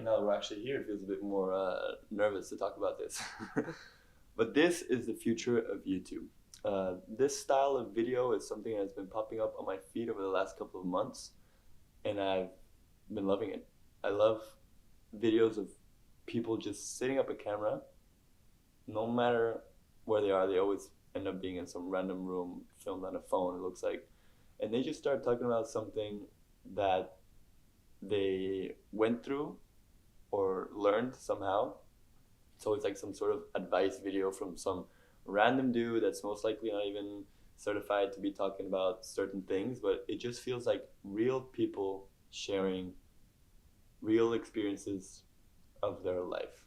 now we're actually here, it feels a bit more nervous to talk about this. But this is the future of YouTube. This style of video is something that's been popping up on my feed over the last couple of months, and I've been loving it. I love videos of people just setting up a camera. No matter where they are, they always end up being in some random room filmed on a phone, it looks like. And they just start talking about something that they went through or learned somehow. So it's like some sort of advice video from some random dude that's most likely not even certified to be talking about certain things, but it just feels like real people sharing real experiences of their life.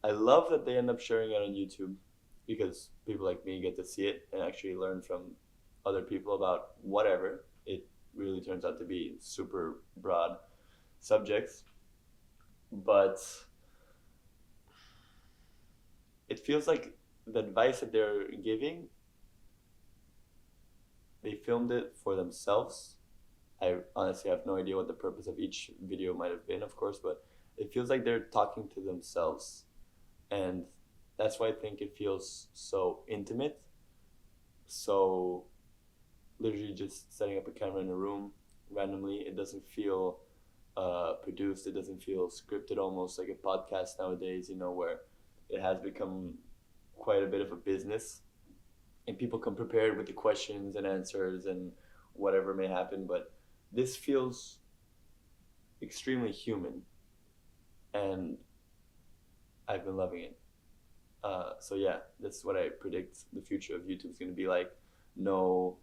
I love that they end up sharing it on YouTube because people like me get to see it and actually learn from other people about whatever. It really turns out to be super broad subjects, but it feels like the advice that they're giving, they filmed it for themselves. I honestly have no idea what the purpose of each video might have been, of course, but it feels like they're talking to themselves. And that's why I think it feels so intimate. So literally just setting up a camera in a room randomly, it doesn't feel produced, it doesn't feel scripted, almost like a podcast nowadays, where it has become quite a bit of a business and people come prepared with the questions and answers and whatever may happen. But this feels extremely human, and I've been loving it. So yeah, that's what I predict the future of YouTube is going to be like. No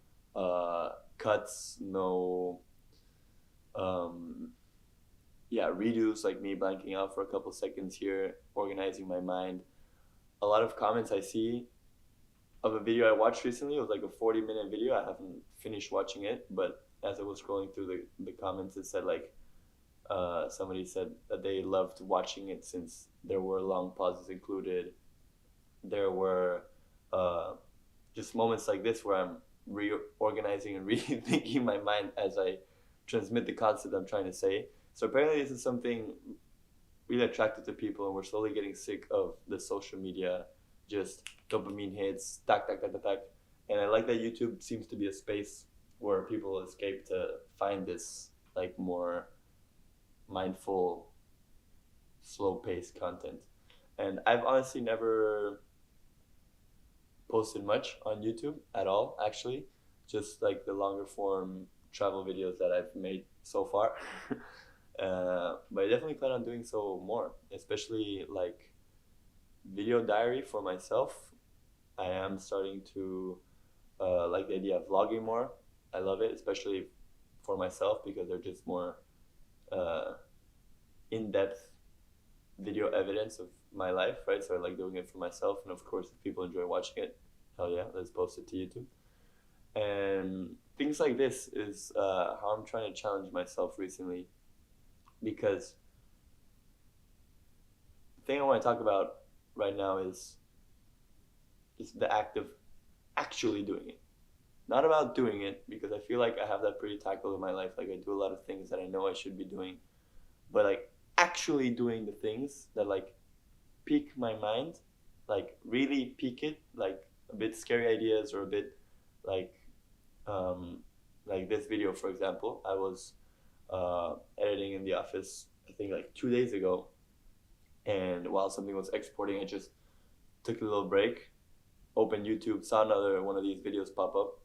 cuts, no redos, like me blanking out for a couple seconds here, organizing my mind. A lot of comments I see of a video I watched recently, it was like a 40-minute video. I haven't finished watching it, but as I was scrolling through the comments, it said like, somebody said that they loved watching it since there were long pauses included. There were just moments like this where I'm reorganizing and rethinking my mind as I transmit the concept I'm trying to say. So apparently this is something really attractive to people, and we're slowly getting sick of the social media, just dopamine hits, tac, tac, tac, tac, tac. And I like that YouTube seems to be a space where people escape to find this like more mindful, slow-paced content. And I've honestly never posted much on YouTube at all, actually. Just like the longer form travel videos that I've made so far. But I definitely plan on doing so more, especially like video diary for myself. I am starting to like the idea of vlogging more. I love it, especially for myself, because they're just more in-depth video evidence of my life, right? So I like doing it for myself, and of course, if people enjoy watching it, hell yeah, let's post it to YouTube. And things like this is how I'm trying to challenge myself recently, because the thing I want to talk about right now is just the act of actually doing it. Not about doing it, because I feel like I have that pretty tackled in my life. Like I do a lot of things that I know I should be doing, but like actually doing the things that like pique my mind, like really pique it, like a bit scary ideas or a bit like this video, for example. I was editing in the office, I think like 2 days ago, and while something was exporting, I just took a little break, opened YouTube, saw another one of these videos pop up,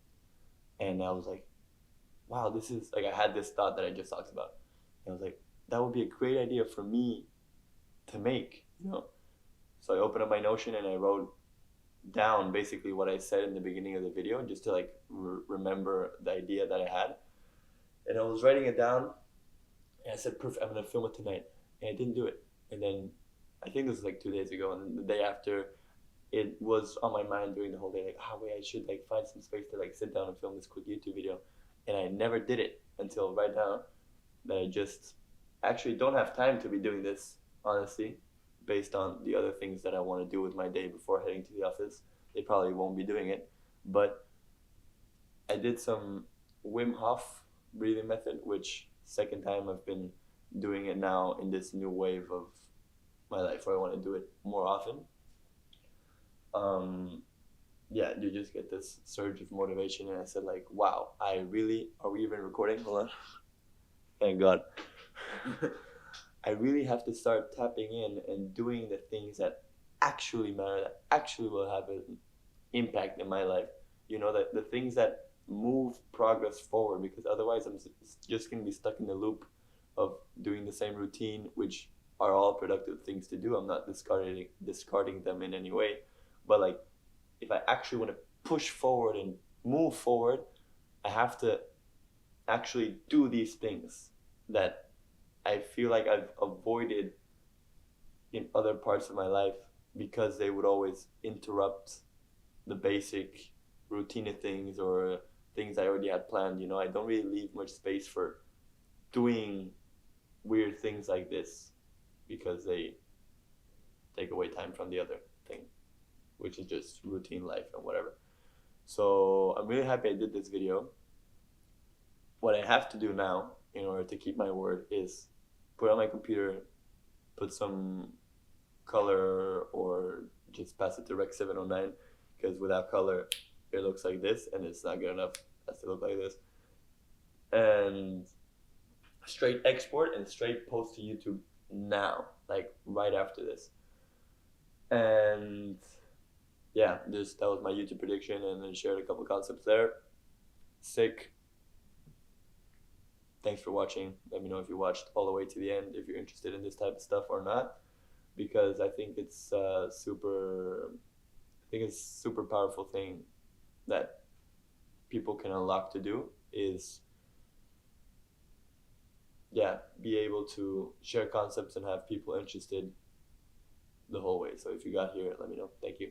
and I was like, wow, this is like, I had this thought that I just talked about, and I was like, that would be a great idea for me to make. So I opened up my Notion and I wrote down basically what I said in the beginning of the video, just to like remember the idea that I had. And I was writing it down, and I said, perfect, I'm gonna film it tonight. And I didn't do it. And then I think this was like 2 days ago, and then the day after, it was on my mind during the whole day, like, wait, I should like find some space to like sit down and film this quick YouTube video. And I never did it until right now, that I just actually don't have time to be doing this, honestly, based on the other things that I want to do with my day before heading to the office. They probably won't be doing it, but I did some Wim Hof breathing method, which second time I've been doing it now in this new wave of my life where I want to do it more often. Yeah, you just get this surge of motivation, and I said like, wow, I really, are we even recording? Hold on. Thank God. I really have to start tapping in and doing the things that actually matter, that actually will have an impact in my life. You know, that the things that move progress forward, because otherwise I'm just going to be stuck in the loop of doing the same routine, which are all productive things to do. I'm not discarding them in any way, but like if I actually want to push forward and move forward, I have to actually do these things that I feel like I've avoided in other parts of my life because they would always interrupt the basic routine of things or things I already had planned. You know, I don't really leave much space for doing weird things like this because they take away time from the other thing, which is just routine life and whatever. So I'm really happy I did this video. What I have to do now in order to keep my word is put on my computer, put some color, or just pass it to Rec 709, because without color it looks like this and it's not good enough. It has to look like this. And straight export and straight post to YouTube now, like right after this. And yeah, that was my YouTube prediction, and then shared a couple concepts there. Sick. Thanks for watching. Let me know if you watched all the way to the end, if you're interested in this type of stuff or not, because I think it's super powerful thing that people can unlock to do is, yeah, be able to share concepts and have people interested the whole way. So if you got here, let me know. Thank you.